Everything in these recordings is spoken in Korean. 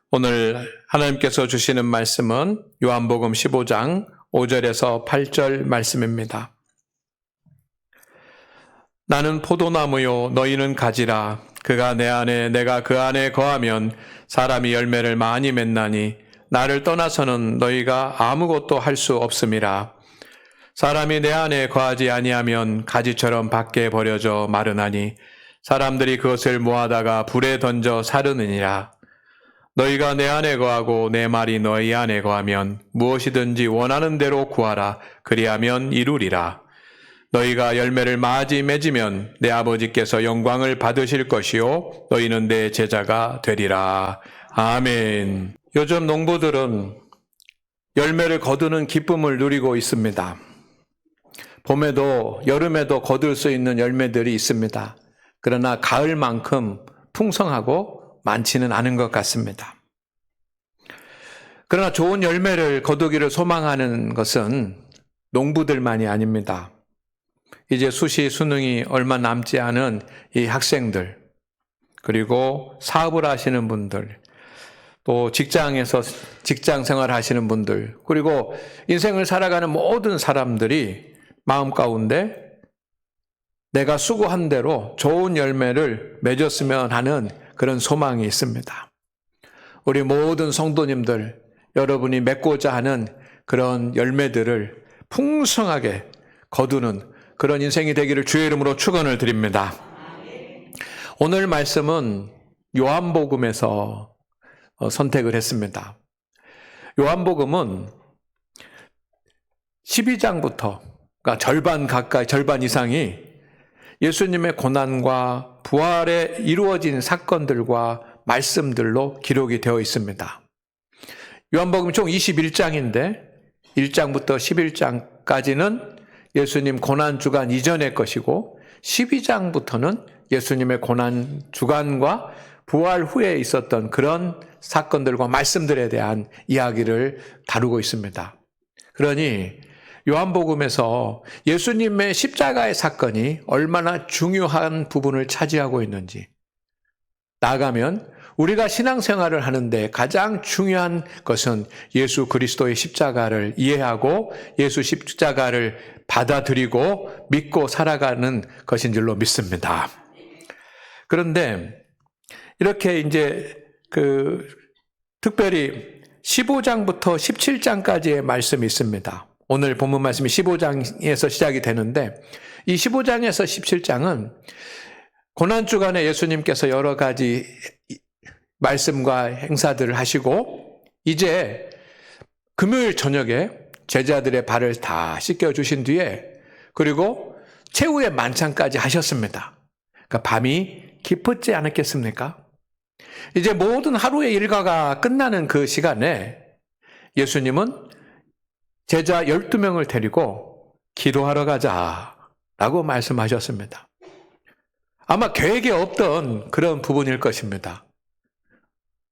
오늘 하나님께서 주시는 말씀은 요한복음 15장 5절에서 8절 말씀입니다. 나는 포도나무요 너희는 가지라. 그가 내 안에 내가 그 안에 거하면 사람이 열매를 많이 맺나니 나를 떠나서는 너희가 아무것도 할 수 없음이라. 사람이 내 안에 거하지 아니하면 가지처럼 밖에 버려져 마르나니 사람들이 그것을 모아다가 불에 던져 사르느니라. 너희가 내 안에 거하고 내 말이 너희 안에 거하면 무엇이든지 원하는 대로 구하라. 그리하면 이루리라. 너희가 열매를 많이 맺으면 내 아버지께서 영광을 받으실 것이요 너희는 내 제자가 되리라. 아멘. 요즘 농부들은 열매를 거두는 기쁨을 누리고 있습니다. 봄에도 여름에도 거둘 수 있는 열매들이 있습니다. 그러나 가을만큼 풍성하고 많지는 않은 것 같습니다. 그러나 좋은 열매를 거두기를 소망하는 것은 농부들만이 아닙니다. 이제 수시 수능이 얼마 남지 않은 이 학생들, 그리고 사업을 하시는 분들, 또 직장에서 직장 생활 하시는 분들, 그리고 인생을 살아가는 모든 사람들이 마음 가운데 내가 수고한 대로 좋은 열매를 맺었으면 하는 그런 소망이 있습니다. 우리 모든 성도님들, 여러분이 맺고자 하는 그런 열매들을 풍성하게 거두는 그런 인생이 되기를 주의 이름으로 축원을 드립니다. 오늘 말씀은 요한복음에서 선택을 했습니다. 요한복음은 12장부터, 그러니까 절반 가까이, 절반 이상이 예수님의 고난과 부활에 이루어진 사건들과 말씀들로 기록이 되어 있습니다. 요한복음이 총 21장인데 1장부터 11장까지는 예수님 고난 주간 이전의 것이고 12장부터는 예수님의 고난 주간과 부활 후에 있었던 그런 사건들과 말씀들에 대한 이야기를 다루고 있습니다. 그러니 요한복음에서 예수님의 십자가의 사건이 얼마나 중요한 부분을 차지하고 있는지, 나아가면 우리가 신앙생활을 하는데 가장 중요한 것은 예수 그리스도의 십자가를 이해하고 예수 십자가를 받아들이고 믿고 살아가는 것인 줄로 믿습니다. 그런데 이렇게 이제 특별히 15장부터 17장까지의 말씀이 있습니다. 오늘 본문 말씀이 15장에서 시작이 되는데 이 15장에서 17장은 고난주간에 예수님께서 여러 가지 말씀과 행사들을 하시고 이제 금요일 저녁에 제자들의 발을 다 씻겨주신 뒤에 그리고 최후의 만찬까지 하셨습니다. 그러니까 밤이 깊었지 않았겠습니까? 이제 모든 하루의 일과가 끝나는 그 시간에 예수님은 제자 12명을 데리고 기도하러 가자라고 말씀하셨습니다. 아마 계획에 없던 그런 부분일 것입니다.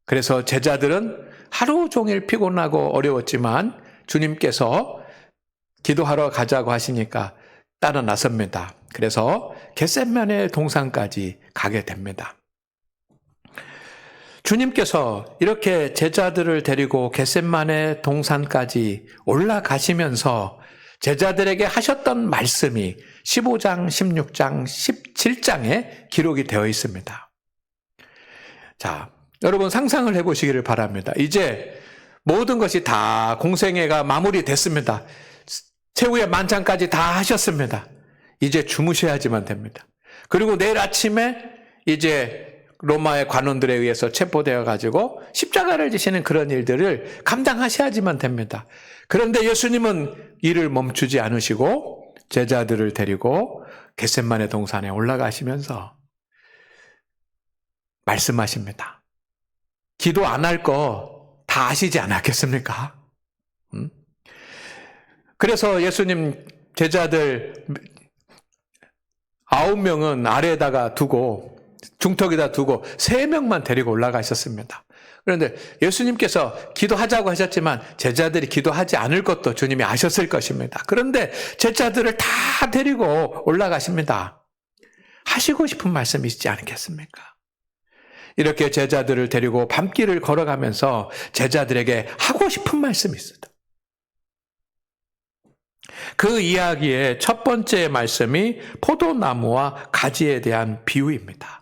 그래서 제자들은 하루 종일 피곤하고 어려웠지만 주님께서 기도하러 가자고 하시니까 따라 나섭니다. 그래서 겟세마네 동산까지 가게 됩니다. 주님께서 이렇게 제자들을 데리고 겟세마네 동산까지 올라가시면서 제자들에게 하셨던 말씀이 15장, 16장, 17장에 기록이 되어 있습니다. 자, 여러분 상상을 해보시기를 바랍니다. 이제 모든 것이 다 공생애가 마무리됐습니다. 최후의 만찬까지 다 하셨습니다. 이제 주무셔야지만 됩니다. 그리고 내일 아침에 이제 로마의 관원들에 의해서 체포되어 가지고 십자가를 지시는 그런 일들을 감당하셔야지만 됩니다. 그런데 예수님은 일을 멈추지 않으시고 제자들을 데리고 겟세마네 동산에 올라가시면서 말씀하십니다. 기도 안 할 거 다 아시지 않았겠습니까? 그래서 예수님 제자들 9명은 아래에다가 두고 중턱에다 두고 3명만 데리고 올라가셨습니다. 그런데 예수님께서 기도하자고 하셨지만 제자들이 기도하지 않을 것도 주님이 아셨을 것입니다. 그런데 제자들을 다 데리고 올라가십니다. 하시고 싶은 말씀이 있지 않겠습니까? 이렇게 제자들을 데리고 밤길을 걸어가면서 제자들에게 하고 싶은 말씀이 있습니다. 그 이야기의 첫 번째 말씀이 포도나무와 가지에 대한 비유입니다.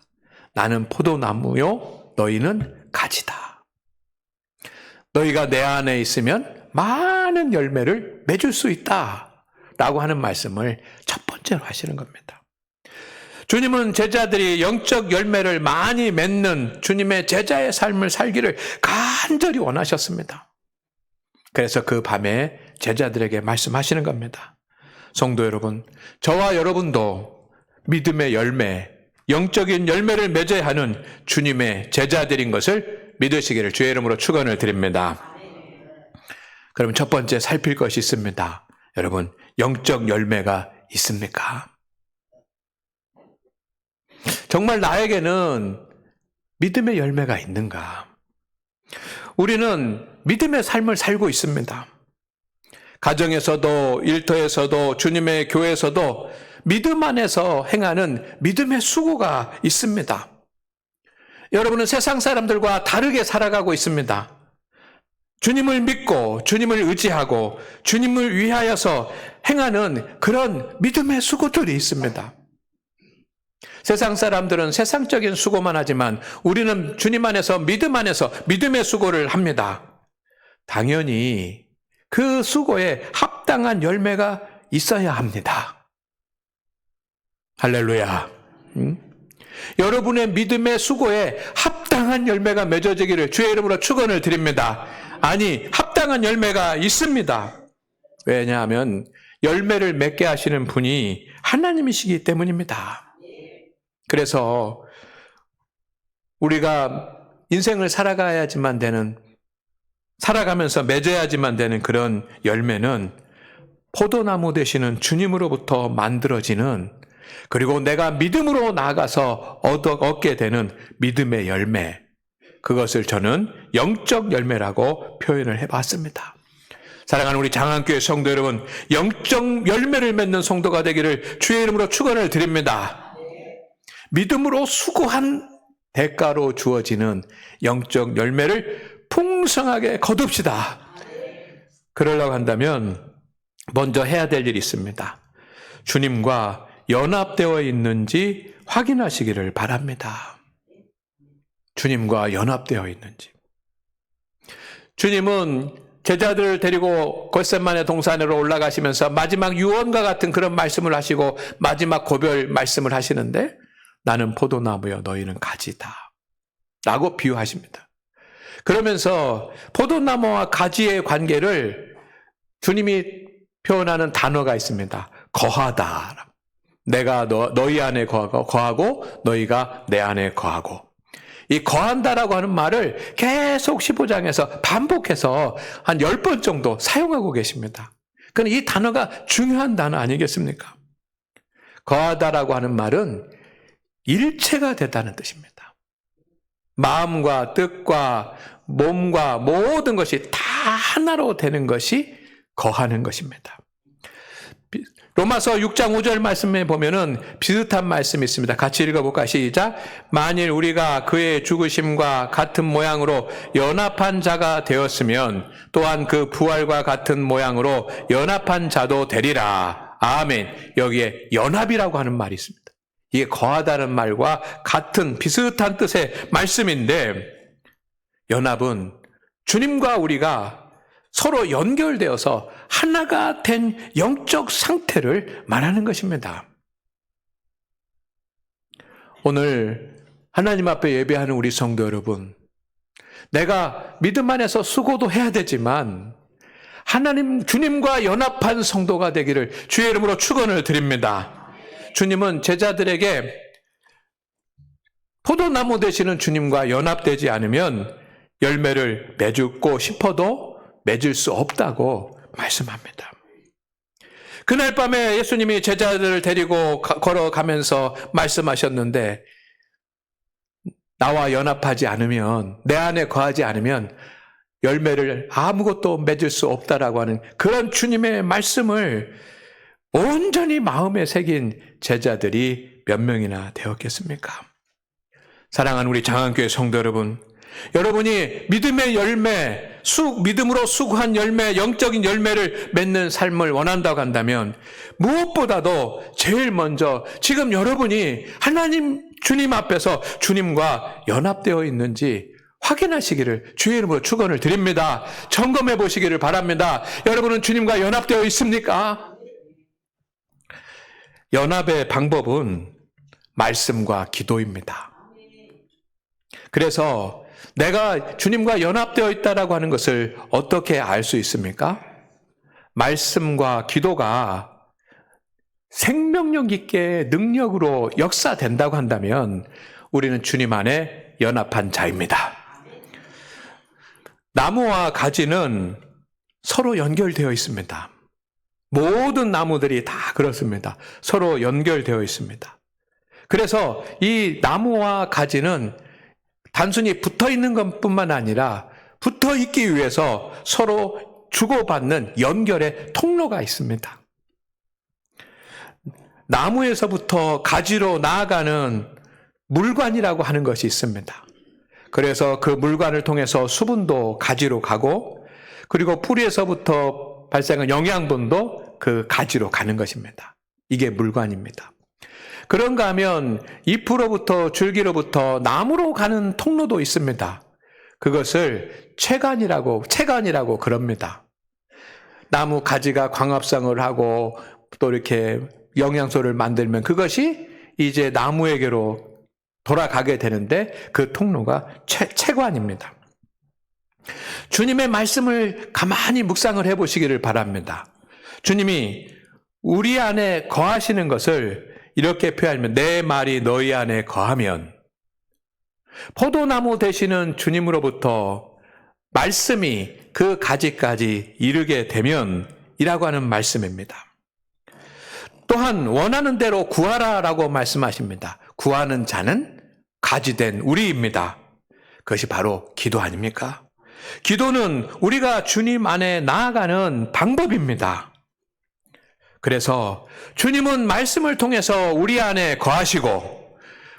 나는 포도나무요, 너희는 가지다. 너희가 내 안에 있으면 많은 열매를 맺을 수 있다 라고 하는 말씀을 첫 번째로 하시는 겁니다. 주님은 제자들이 영적 열매를 많이 맺는 주님의 제자의 삶을 살기를 간절히 원하셨습니다. 그래서 그 밤에 제자들에게 말씀하시는 겁니다. 성도 여러분, 저와 여러분도 믿음의 열매, 영적인 열매를 맺어야 하는 주님의 제자들인 것을 믿으시기를 주의 이름으로 축원을 드립니다. 그러면 첫 번째 살필 것이 있습니다. 여러분, 영적 열매가 있습니까? 정말 나에게는 믿음의 열매가 있는가? 우리는 믿음의 삶을 살고 있습니다. 가정에서도 일터에서도 주님의 교회에서도 믿음 안에서 행하는 믿음의 수고가 있습니다. 여러분은 세상 사람들과 다르게 살아가고 있습니다. 주님을 믿고 주님을 의지하고 주님을 위하여서 행하는 그런 믿음의 수고들이 있습니다. 세상 사람들은 세상적인 수고만 하지만 우리는 주님 안에서 믿음 안에서 믿음의 수고를 합니다. 당연히 그 수고에 합당한 열매가 있어야 합니다. 할렐루야. 여러분의 믿음의 수고에 합당한 열매가 맺어지기를 주의 이름으로 축원을 드립니다. 아니, 합당한 열매가 있습니다. 왜냐하면 열매를 맺게 하시는 분이 하나님이시기 때문입니다. 그래서 우리가 인생을 살아가야지만 되는, 살아가면서 맺어야지만 되는 그런 열매는 포도나무 되시는 주님으로부터 만들어지는, 그리고 내가 믿음으로 나아가서 얻게 되는 믿음의 열매, 그것을 저는 영적 열매라고 표현을 해봤습니다. 사랑하는 우리 장안교회 성도 여러분, 영적 열매를 맺는 성도가 되기를 주의 이름으로 축원을 드립니다. 믿음으로 수고한 대가로 주어지는 영적 열매를 풍성하게 거둡시다. 그러려고 한다면 먼저 해야 될 일이 있습니다. 주님과 연합되어 있는지 확인하시기를 바랍니다. 주님과 연합되어 있는지. 주님은 제자들을 데리고 겟세마네 동산으로 올라가시면서 마지막 유언과 같은 그런 말씀을 하시고 마지막 고별 말씀을 하시는데, 나는 포도나무여 너희는 가지다 라고 비유하십니다. 그러면서 포도나무와 가지의 관계를 주님이 표현하는 단어가 있습니다. 거하다. 내가 너희 안에 거하고 너희가 내 안에 거하고. 이 거한다라고 하는 말을 계속 15장에서 반복해서 한 10번 정도 사용하고 계십니다. 그럼 이 단어가 중요한 단어 아니겠습니까? 거하다라고 하는 말은 일체가 되다는 뜻입니다. 마음과 뜻과 몸과 모든 것이 다 하나로 되는 것이 거하는 것입니다. 로마서 6장 5절 말씀에 보면은 비슷한 말씀이 있습니다. 같이 읽어볼까? 시작. 만일 우리가 그의 죽으심과 같은 모양으로 연합한 자가 되었으면 또한 그 부활과 같은 모양으로 연합한 자도 되리라. 아멘. 여기에 연합이라고 하는 말이 있습니다. 이게 거하다는 말과 같은 비슷한 뜻의 말씀인데, 연합은 주님과 우리가 서로 연결되어서 하나가 된 영적 상태를 말하는 것입니다. 오늘 하나님 앞에 예배하는 우리 성도 여러분, 내가 믿음 안에서 수고도 해야 되지만 하나님, 주님과 연합한 성도가 되기를 주의 이름으로 축원을 드립니다. 주님은 제자들에게 포도나무 되시는 주님과 연합되지 않으면 열매를 맺고 싶어도 맺을 수 없다고 말씀합니다. 그날 밤에 예수님이 제자들을 데리고 걸어가면서 말씀하셨는데, 나와 연합하지 않으면, 내 안에 거하지 않으면 열매를 아무것도 맺을 수 없다라고 하는 그런 주님의 말씀을 온전히 마음에 새긴 제자들이 몇 명이나 되었겠습니까? 사랑하는 우리 장안교회 성도 여러분, 여러분이 믿음의 열매, 믿음으로 수고한 열매, 영적인 열매를 맺는 삶을 원한다고 한다면 무엇보다도 제일 먼저 지금 여러분이 하나님 주님 앞에서 주님과 연합되어 있는지 확인하시기를 주의 이름으로 축원을 드립니다. 점검해 보시기를 바랍니다. 여러분은 주님과 연합되어 있습니까? 연합의 방법은 말씀과 기도입니다. 그래서 내가 주님과 연합되어 있다라고 하는 것을 어떻게 알 수 있습니까? 말씀과 기도가 생명력 있게 능력으로 역사된다고 한다면 우리는 주님 안에 연합한 자입니다. 나무와 가지는 서로 연결되어 있습니다. 모든 나무들이 다 그렇습니다. 서로 연결되어 있습니다. 그래서 이 나무와 가지는 단순히 붙어 있는 것뿐만 아니라 붙어 있기 위해서 서로 주고받는 연결의 통로가 있습니다. 나무에서부터 가지로 나아가는 물관이라고 하는 것이 있습니다. 그래서 그 물관을 통해서 수분도 가지로 가고 그리고 뿌리에서부터 발생한 영양분도 그 가지로 가는 것입니다. 이게 물관입니다. 그런가 하면 잎으로부터 줄기로부터 나무로 가는 통로도 있습니다. 그것을 채관이라고 그럽니다. 나무 가지가 광합성을 하고 또 이렇게 영양소를 만들면 그것이 이제 나무에게로 돌아가게 되는데 그 통로가 채관입니다. 주님의 말씀을 가만히 묵상을 해보시기를 바랍니다. 주님이 우리 안에 거하시는 것을 이렇게 표현하면 내 말이 너희 안에 거하면 포도나무 되시는 주님으로부터 말씀이 그 가지까지 이르게 되면 이라고 하는 말씀입니다. 또한 원하는 대로 구하라라고 말씀하십니다. 구하는 자는 가지된 우리입니다. 그것이 바로 기도 아닙니까? 기도는 우리가 주님 안에 나아가는 방법입니다. 그래서 주님은 말씀을 통해서 우리 안에 거하시고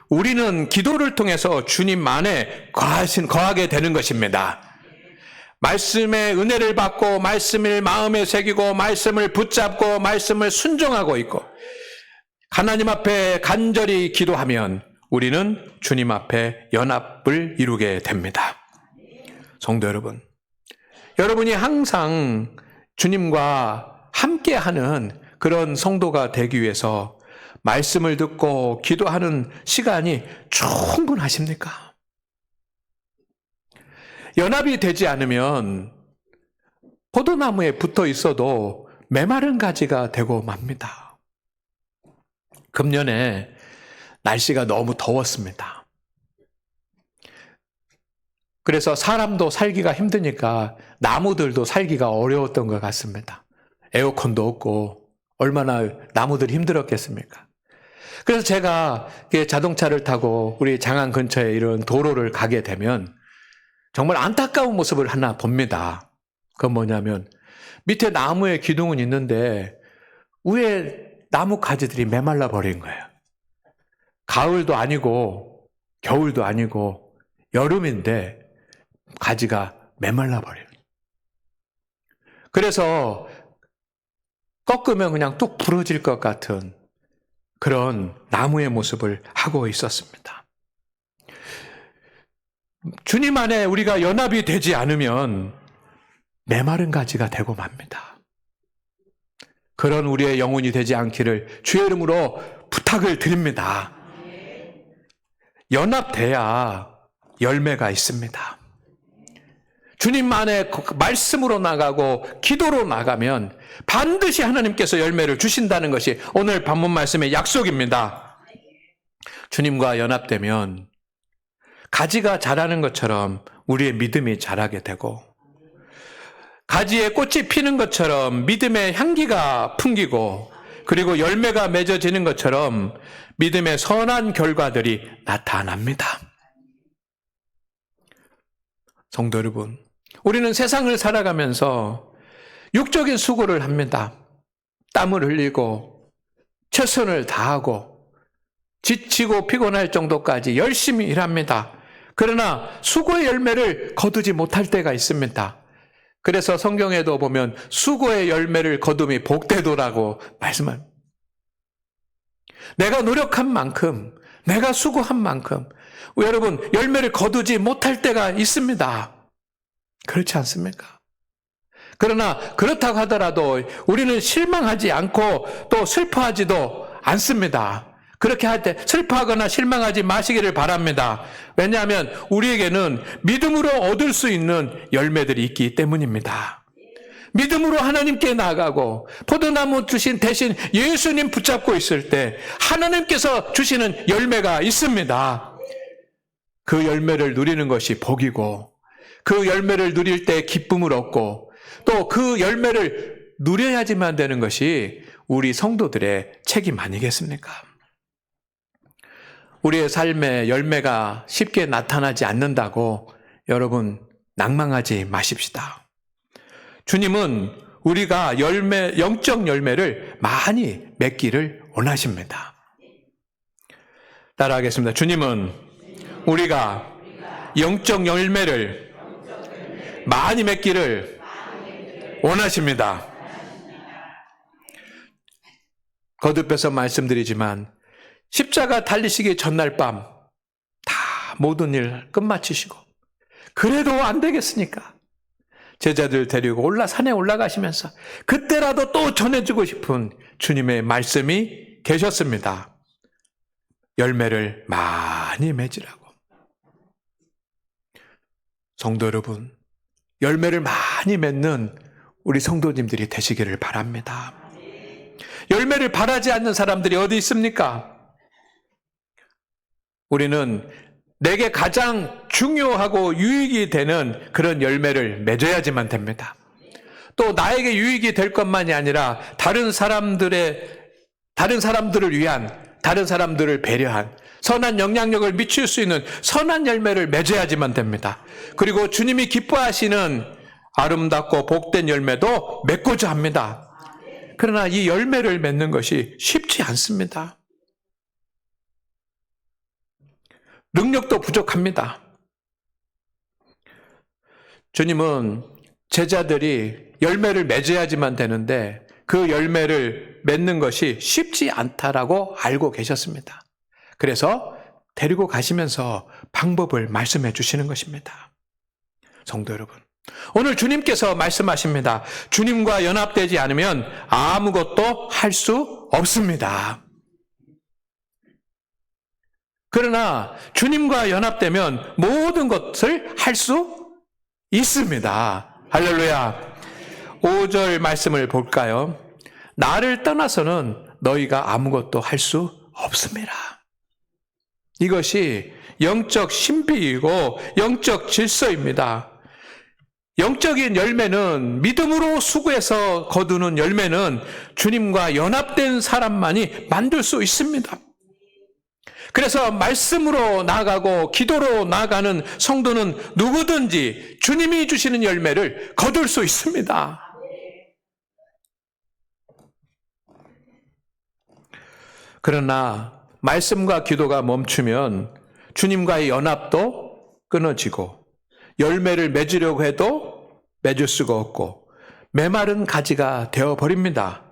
우리는 기도를 통해서 주님 안에 거하게 되는 것입니다. 말씀의 은혜를 받고 말씀을 마음에 새기고 말씀을 붙잡고 말씀을 순종하고 있고 하나님 앞에 간절히 기도하면 우리는 주님 앞에 연합을 이루게 됩니다. 성도 여러분, 여러분이 항상 주님과 함께하는 그런 성도가 되기 위해서 말씀을 듣고 기도하는 시간이 충분하십니까? 연합이 되지 않으면 포도나무에 붙어 있어도 메마른 가지가 되고 맙니다. 금년에 날씨가 너무 더웠습니다. 그래서 사람도 살기가 힘드니까 나무들도 살기가 어려웠던 것 같습니다. 에어컨도 없고 얼마나 나무들이 힘들었겠습니까? 그래서 제가 자동차를 타고 우리 장안 근처에 이런 도로를 가게 되면 정말 안타까운 모습을 하나 봅니다. 그건 뭐냐면 밑에 나무의 기둥은 있는데 위에 나무 가지들이 메말라 버린 거예요. 가을도 아니고 겨울도 아니고 여름인데 가지가 메말라 버려요. 그래서 꺾으면 그냥 뚝 부러질 것 같은 그런 나무의 모습을 하고 있었습니다. 주님 안에 우리가 연합이 되지 않으면 메마른 가지가 되고 맙니다. 그런 우리의 영혼이 되지 않기를 주의 이름으로 부탁을 드립니다. 연합돼야 열매가 있습니다. 주님 안에 말씀으로 나가고 기도로 나가면 반드시 하나님께서 열매를 주신다는 것이 오늘 본문 말씀의 약속입니다. 주님과 연합되면 가지가 자라는 것처럼 우리의 믿음이 자라게 되고 가지에 꽃이 피는 것처럼 믿음의 향기가 풍기고 그리고 열매가 맺어지는 것처럼 믿음의 선한 결과들이 나타납니다. 성도 여러분, 우리는 세상을 살아가면서 육적인 수고를 합니다. 땀을 흘리고 최선을 다하고 지치고 피곤할 정도까지 열심히 일합니다. 그러나 수고의 열매를 거두지 못할 때가 있습니다. 그래서 성경에도 보면 수고의 열매를 거둠이 복되도라고 말씀합니다. 내가 노력한 만큼, 내가 수고한 만큼 여러분 열매를 거두지 못할 때가 있습니다. 그렇지 않습니까? 그러나 그렇다고 하더라도 우리는 실망하지 않고 또 슬퍼하지도 않습니다. 그렇게 할 때 슬퍼하거나 실망하지 마시기를 바랍니다. 왜냐하면 우리에게는 믿음으로 얻을 수 있는 열매들이 있기 때문입니다. 믿음으로 하나님께 나아가고 포도나무 주신 대신 예수님 붙잡고 있을 때 하나님께서 주시는 열매가 있습니다. 그 열매를 누리는 것이 복이고 그 열매를 누릴 때 기쁨을 얻고 또 그 열매를 누려야지만 되는 것이 우리 성도들의 책임 아니겠습니까? 우리의 삶에 열매가 쉽게 나타나지 않는다고 여러분 낭망하지 마십시다. 주님은 우리가 영적 열매를 많이 맺기를 원하십니다. 따라하겠습니다. 주님은 우리가 영적 열매를 많이 맺기를 원하십니다. 거듭해서 말씀드리지만 십자가 달리시기 전날 밤 다 모든 일 끝마치시고 그래도 안 되겠으니까 제자들 데리고 산에 올라가시면서 그때라도 또 전해주고 싶은 주님의 말씀이 계셨습니다. 열매를 많이 맺으라고. 성도 여러분, 열매를 많이 맺는 우리 성도님들이 되시기를 바랍니다. 열매를 바라지 않는 사람들이 어디 있습니까? 우리는 내게 가장 중요하고 유익이 되는 그런 열매를 맺어야지만 됩니다. 또 나에게 유익이 될 것만이 아니라 다른 사람들을 위한, 다른 사람들을 배려한 선한 영향력을 미칠 수 있는 선한 열매를 맺어야지만 됩니다. 그리고 주님이 기뻐하시는 아름답고 복된 열매도 맺고자 합니다. 그러나 이 열매를 맺는 것이 쉽지 않습니다. 능력도 부족합니다. 주님은 제자들이 열매를 맺어야지만 되는데 그 열매를 맺는 것이 쉽지 않다라고 알고 계셨습니다. 그래서 데리고 가시면서 방법을 말씀해 주시는 것입니다. 성도 여러분, 오늘 주님께서 말씀하십니다. 주님과 연합되지 않으면 아무것도 할 수 없습니다. 그러나 주님과 연합되면 모든 것을 할 수 있습니다. 할렐루야. 5절 말씀을 볼까요? 나를 떠나서는 너희가 아무것도 할 수 없습니다. 이것이 영적 신비이고 영적 질서입니다. 영적인 열매는 믿음으로 수고해서 거두는 열매는 주님과 연합된 사람만이 만들 수 있습니다. 그래서 말씀으로 나아가고 기도로 나아가는 성도는 누구든지 주님이 주시는 열매를 거둘 수 있습니다. 그러나 말씀과 기도가 멈추면 주님과의 연합도 끊어지고 열매를 맺으려고 해도 맺을 수가 없고 메마른 가지가 되어버립니다.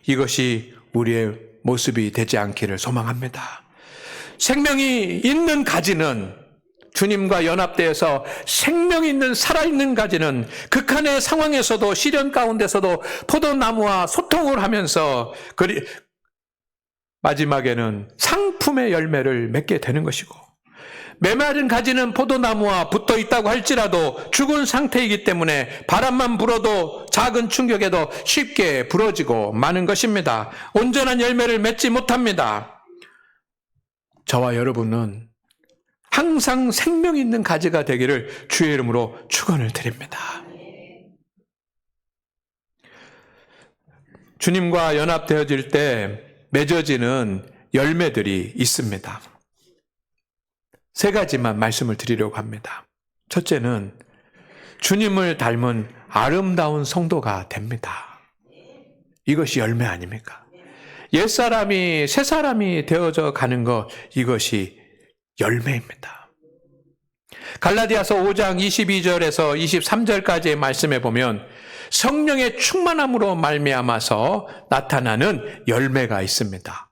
이것이 우리의 모습이 되지 않기를 소망합니다. 생명이 있는 가지는 주님과 연합되어서 생명 있는 살아있는 가지는 극한의 상황에서도 시련 가운데서도 포도나무와 소통을 하면서 마지막에는 상품의 열매를 맺게 되는 것이고 메마른 가지는 포도나무와 붙어 있다고 할지라도 죽은 상태이기 때문에 바람만 불어도 작은 충격에도 쉽게 부러지고 마는 것입니다. 온전한 열매를 맺지 못합니다. 저와 여러분은 항상 생명 있는 가지가 되기를 주의 이름으로 축원을 드립니다. 주님과 연합되어질 때 맺어지는 열매들이 있습니다. 3가지만 말씀을 드리려고 합니다. 첫째는 주님을 닮은 아름다운 성도가 됩니다. 이것이 열매 아닙니까? 옛사람이 새사람이 되어져 가는 것, 이것이 열매입니다. 갈라디아서 5장 22절에서 23절까지의 말씀에 보면 성령의 충만함으로 말미암아서 나타나는 열매가 있습니다.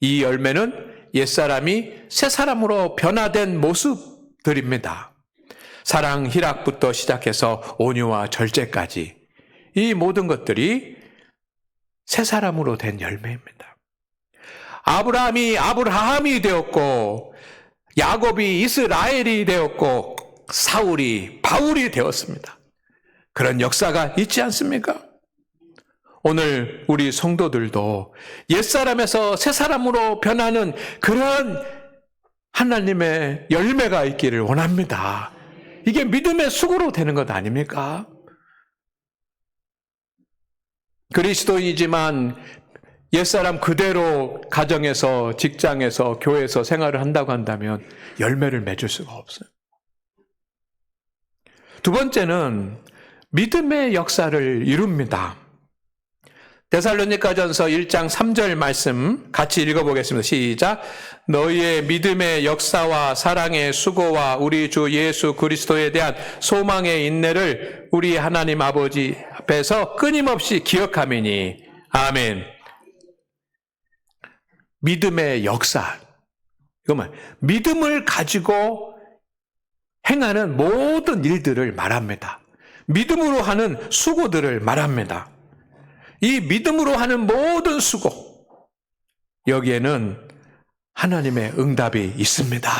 이 열매는 옛사람이 새사람으로 변화된 모습들입니다. 사랑, 희락부터 시작해서 온유와 절제까지 이 모든 것들이 새사람으로 된 열매입니다. 아브라함이 아브라함이 되었고, 야곱이 이스라엘이 되었고, 사울이 바울이 되었습니다. 그런 역사가 있지 않습니까? 오늘 우리 성도들도 옛사람에서 새사람으로 변하는 그런 하나님의 열매가 있기를 원합니다. 이게 믿음의 수고로 되는 것 아닙니까? 그리스도인이지만 옛사람 그대로 가정에서, 직장에서, 교회에서 생활을 한다고 한다면 열매를 맺을 수가 없어요. 두 번째는 믿음의 역사를 이룹니다. 데살로니가전서 1장 3절 말씀 같이 읽어보겠습니다. 시작. 너희의 믿음의 역사와 사랑의 수고와 우리 주 예수 그리스도에 대한 소망의 인내를 우리 하나님 아버지 앞에서 끊임없이 기억하미니. 아멘. 믿음의 역사. 이거만 믿음을 가지고 행하는 모든 일들을 말합니다. 믿음으로 하는 수고들을 말합니다. 이 믿음으로 하는 모든 수고, 여기에는 하나님의 응답이 있습니다.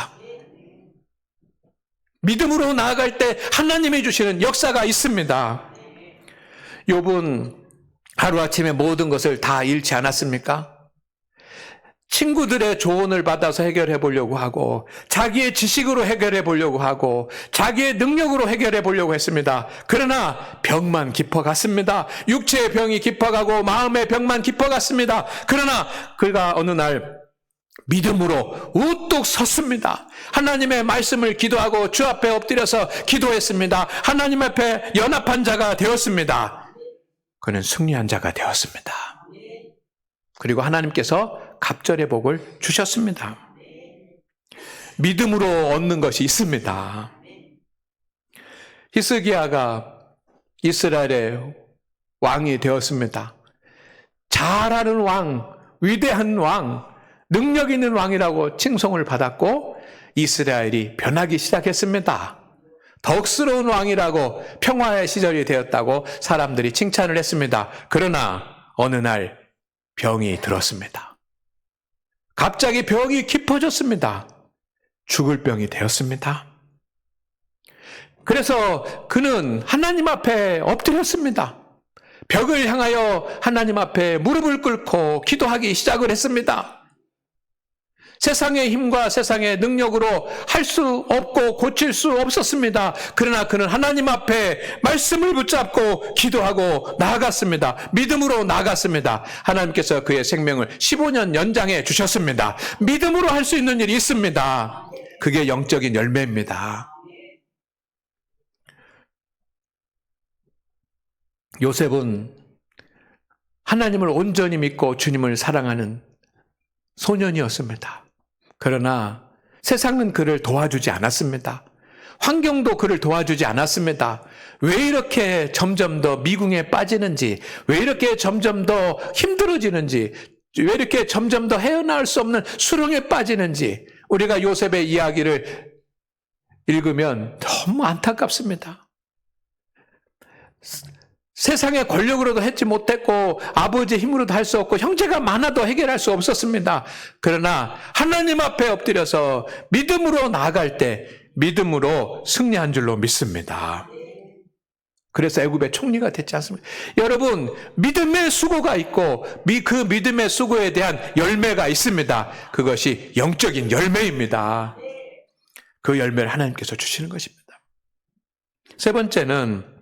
믿음으로 나아갈 때 하나님이 주시는 역사가 있습니다. 욥은 하루아침에 모든 것을 다 잃지 않았습니까? 친구들의 조언을 받아서 해결해 보려고 하고, 자기의 지식으로 해결해 보려고 하고, 자기의 능력으로 해결해 보려고 했습니다. 그러나 병만 깊어갔습니다. 육체의 병이 깊어가고 마음의 병만 깊어갔습니다. 그러나 그가 어느 날 믿음으로 우뚝 섰습니다. 하나님의 말씀을 기도하고 주 앞에 엎드려서 기도했습니다. 하나님 앞에 연합한 자가 되었습니다. 그는 승리한 자가 되었습니다. 그리고 하나님께서 갑절의 복을 주셨습니다. 믿음으로 얻는 것이 있습니다. 히스기야가 이스라엘의 왕이 되었습니다. 잘하는 왕, 위대한 왕, 능력 있는 왕이라고 칭송을 받았고 이스라엘이 변하기 시작했습니다. 덕스러운 왕이라고 평화의 시절이 되었다고 사람들이 칭찬을 했습니다. 그러나 어느 날 병이 들었습니다. 갑자기 병이 깊어졌습니다. 죽을 병이 되었습니다. 그래서 그는 하나님 앞에 엎드렸습니다. 벽을 향하여 하나님 앞에 무릎을 꿇고 기도하기 시작을 했습니다. 세상의 힘과 세상의 능력으로 할 수 없고 고칠 수 없었습니다. 그러나 그는 하나님 앞에 말씀을 붙잡고 기도하고 나아갔습니다. 믿음으로 나아갔습니다. 하나님께서 그의 생명을 15년 연장해 주셨습니다. 믿음으로 할 수 있는 일이 있습니다. 그게 영적인 열매입니다. 요셉은 하나님을 온전히 믿고 주님을 사랑하는 소년이었습니다. 그러나 세상은 그를 도와주지 않았습니다. 환경도 그를 도와주지 않았습니다. 왜 이렇게 점점 더 미궁에 빠지는지, 왜 이렇게 점점 더 힘들어지는지, 왜 이렇게 점점 더 헤어나올 수 없는 수렁에 빠지는지 우리가 요셉의 이야기를 읽으면 너무 안타깝습니다. 세상의 권력으로도 했지 못했고 아버지의 힘으로도 할 수 없고 형제가 많아도 해결할 수 없었습니다. 그러나 하나님 앞에 엎드려서 믿음으로 나아갈 때 믿음으로 승리한 줄로 믿습니다. 그래서 애굽의 총리가 됐지 않습니까? 여러분, 믿음의 수고가 있고 그 믿음의 수고에 대한 열매가 있습니다. 그것이 영적인 열매입니다. 그 열매를 하나님께서 주시는 것입니다. 세 번째는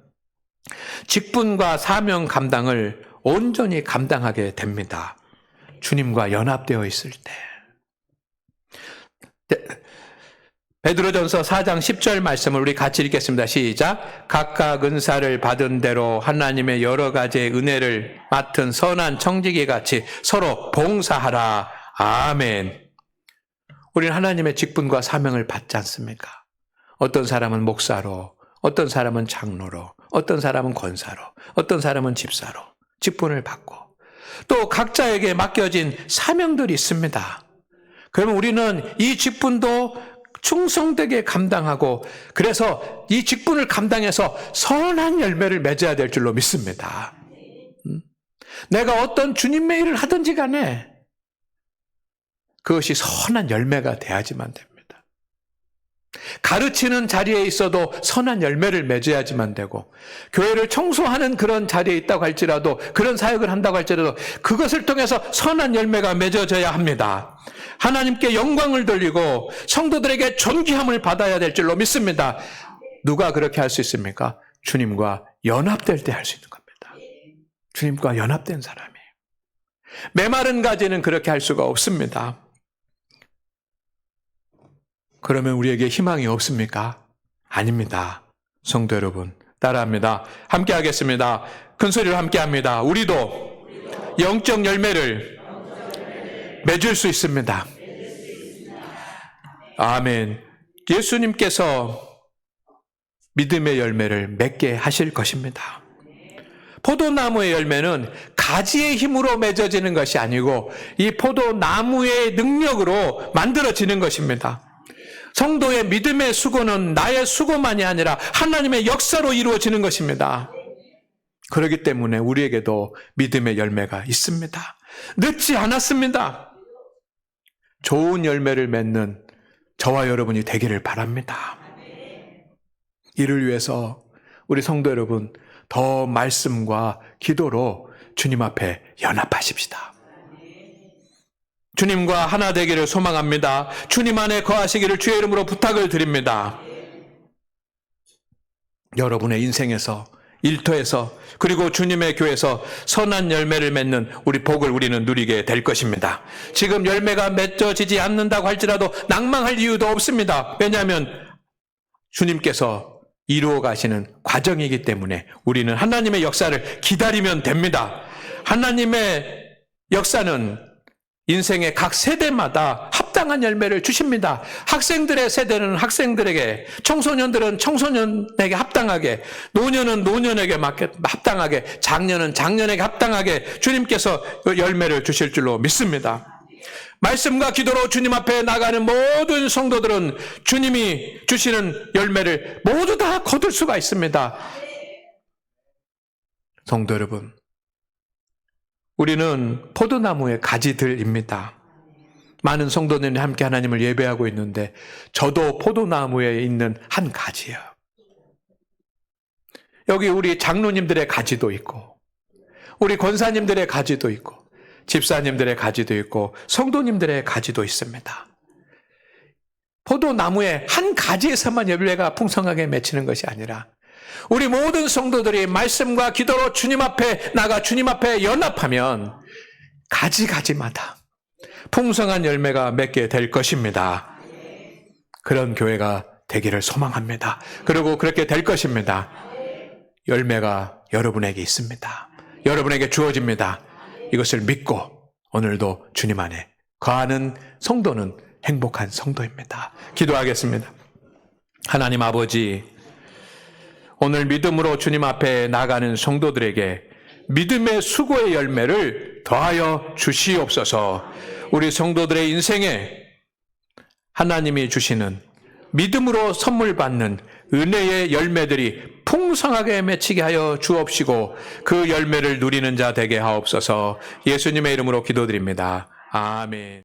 직분과 사명 감당을 온전히 감당하게 됩니다. 주님과 연합되어 있을 때. 베드로전서 4장 10절 말씀을 우리 같이 읽겠습니다. 시작. 각각 은사를 받은 대로 하나님의 여러 가지의 은혜를 맡은 선한 청지기 같이 서로 봉사하라. 아멘. 우리는 하나님의 직분과 사명을 받지 않습니까? 어떤 사람은 목사로, 어떤 사람은 장로로, 어떤 사람은 권사로, 어떤 사람은 집사로 직분을 받고 또 각자에게 맡겨진 사명들이 있습니다. 그러면 우리는 이 직분도 충성되게 감당하고 그래서 이 직분을 감당해서 선한 열매를 맺어야 될 줄로 믿습니다. 내가 어떤 주님의 일을 하든지 간에 그것이 선한 열매가 돼야지만 됩니다. 가르치는 자리에 있어도 선한 열매를 맺어야지만 되고 교회를 청소하는 그런 자리에 있다고 할지라도 그런 사역을 한다고 할지라도 그것을 통해서 선한 열매가 맺어져야 합니다. 하나님께 영광을 돌리고 성도들에게 존귀함을 받아야 될 줄로 믿습니다. 누가 그렇게 할 수 있습니까? 주님과 연합될 때 할 수 있는 겁니다. 주님과 연합된 사람이에요. 메마른 가지는 그렇게 할 수가 없습니다. 그러면 우리에게 희망이 없습니까? 아닙니다. 성도 여러분, 따라합니다. 함께 하겠습니다. 큰 소리로 함께 합니다. 우리도 영적 열매를 맺을 수 있습니다. 아멘. 예수님께서 믿음의 열매를 맺게 하실 것입니다. 포도나무의 열매는 가지의 힘으로 맺어지는 것이 아니고 이 포도나무의 능력으로 만들어지는 것입니다. 성도의 믿음의 수고는 나의 수고만이 아니라 하나님의 역사로 이루어지는 것입니다. 그렇기 때문에 우리에게도 믿음의 열매가 있습니다. 늦지 않았습니다. 좋은 열매를 맺는 저와 여러분이 되기를 바랍니다. 이를 위해서 우리 성도 여러분 더 말씀과 기도로 주님 앞에 연합하십시다. 주님과 하나 되기를 소망합니다. 주님 안에 거하시기를 주의 이름으로 부탁을 드립니다. 여러분의 인생에서, 일터에서, 그리고 주님의 교회에서 선한 열매를 맺는 우리 복을 우리는 누리게 될 것입니다. 지금 열매가 맺어지지 않는다고 할지라도 낭망할 이유도 없습니다. 왜냐하면 주님께서 이루어 가시는 과정이기 때문에 우리는 하나님의 역사를 기다리면 됩니다. 하나님의 역사는 인생의 각 세대마다 합당한 열매를 주십니다. 학생들의 세대는 학생들에게, 청소년들은 청소년에게 합당하게, 노년은 노년에게 합당하게, 장년은 장년에게 합당하게 주님께서 열매를 주실 줄로 믿습니다. 말씀과 기도로 주님 앞에 나가는 모든 성도들은 주님이 주시는 열매를 모두 다 거둘 수가 있습니다. 성도 여러분, 우리는 포도나무의 가지들입니다. 많은 성도들이 함께 하나님을 예배하고 있는데 저도 포도나무에 있는 한 가지예요. 여기 우리 장로님들의 가지도 있고 우리 권사님들의 가지도 있고 집사님들의 가지도 있고 성도님들의 가지도 있습니다. 포도나무의 한 가지에서만 열매가 풍성하게 맺히는 것이 아니라 우리 모든 성도들이 말씀과 기도로 주님 앞에 나가 주님 앞에 연합하면 가지가지마다 풍성한 열매가 맺게 될 것입니다. 그런 교회가 되기를 소망합니다. 그리고 그렇게 될 것입니다. 열매가 여러분에게 있습니다. 여러분에게 주어집니다. 이것을 믿고 오늘도 주님 안에 거하는 성도는 행복한 성도입니다. 기도하겠습니다. 하나님 아버지, 오늘 믿음으로 주님 앞에 나가는 성도들에게 믿음의 수고의 열매를 더하여 주시옵소서. 우리 성도들의 인생에 하나님이 주시는 믿음으로 선물 받는 은혜의 열매들이 풍성하게 맺히게 하여 주옵시고 그 열매를 누리는 자 되게 하옵소서. 예수님의 이름으로 기도드립니다. 아멘.